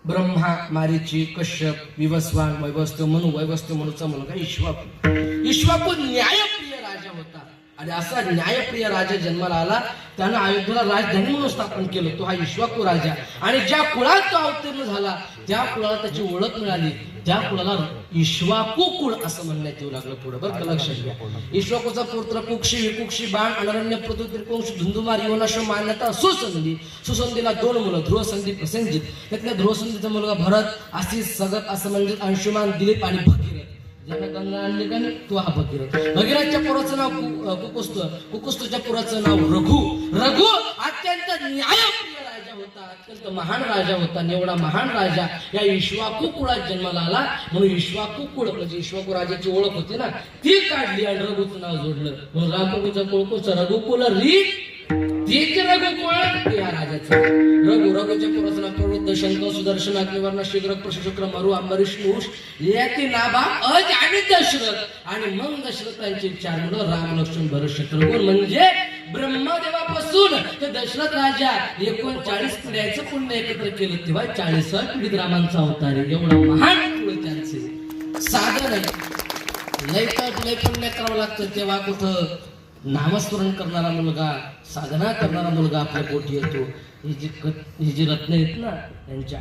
ब्रह्मा, मारीची, कश्यप, विवस्वान, वैवस्त्य मनू, वैवस्त्य मनूचा मुलगा इक्ष्वाकू. इक्ष्वाकू न्यायप्रिय राजा होता आणि असा न्यायप्रिय राजा जन्माला आला. त्यानं अयोध्येला राजधानी म्हणून स्थापन केलं. तो हा इक्ष्वाकू राजा. आणि ज्या कुळात तो अवतीर्ण झाला त्या कुळाला त्याची ओळख मिळाली. त्या कुळाला इक्ष्वाकू कुळ असं म्हणण्यात येऊ लागलं. पुढे बरं का लक्षात घ्या. इक्ष्वाकूचा पुत्र कुक्षी, विकुक्षी, बाण, अनरण्य, पृथु, त्रिपुंश, धुंदुमार, योनाश्व, मान्यता, सुसंधी. सुसंधीला 2 मुलं, ध्रुवसंधी, प्रसेनजित. त्यातल्या ध्रुवसंधीचा मुलगा भरत, आशिष, सगत, असमंजित, अंशुमान, दिलीप आणि भगीरथ. ज्यानं गंगा आणली का नाही तो हा भगीरथ. भगीरथच्या पुराचं नाव कुकुस्त, कुकुस्तच्या पुराचं नाव रघु. रघु अत्यंत न्यायप्रिय राजा होता, अत्यंत महान राजा होता. एवढा महान राजा या इक्ष्वाकू कुळात जन्माला आला. म्हणून इक्ष्वाकू कुळ म्हणजे इक्ष्वाकू राजाची ओळख होती ना ती काढली आणि रघुचं नाव जोडलं. म्हणून रामप्रभूचा कुळ रघुकुल री रघुकुळ या राजाचं. रघुच्या पुराचं नाव प्रवृत्त, शंख, सुदर्शन, अग्निवर्ण, शीघ्र, प्रशुक्र, मरु, अंबरीश, मूष, याती नाभा, अज आणि दशरथ. आणि मग दशरथांची 4 मुलं राम, लक्ष्मण, भरत, शत्रुघ्न. म्हणजे ब्रह्मदेवापासून ते दशरथ राजा 39 पिढ्याचं पुण्य एकत्र केलं तेव्हा 40व्या पिढीत रामांचा अवतार आहे. एवढं महान कुळ त्यांचे. साधं नाही, लय तर लय पुण्य करावं लागतं तेव्हा कुठं नामस्मरण करणारा मुलगा, साधना करणारा मुलगा आपल्या पोटी येतो. ही जी रत्न आहेत ना त्यांच्या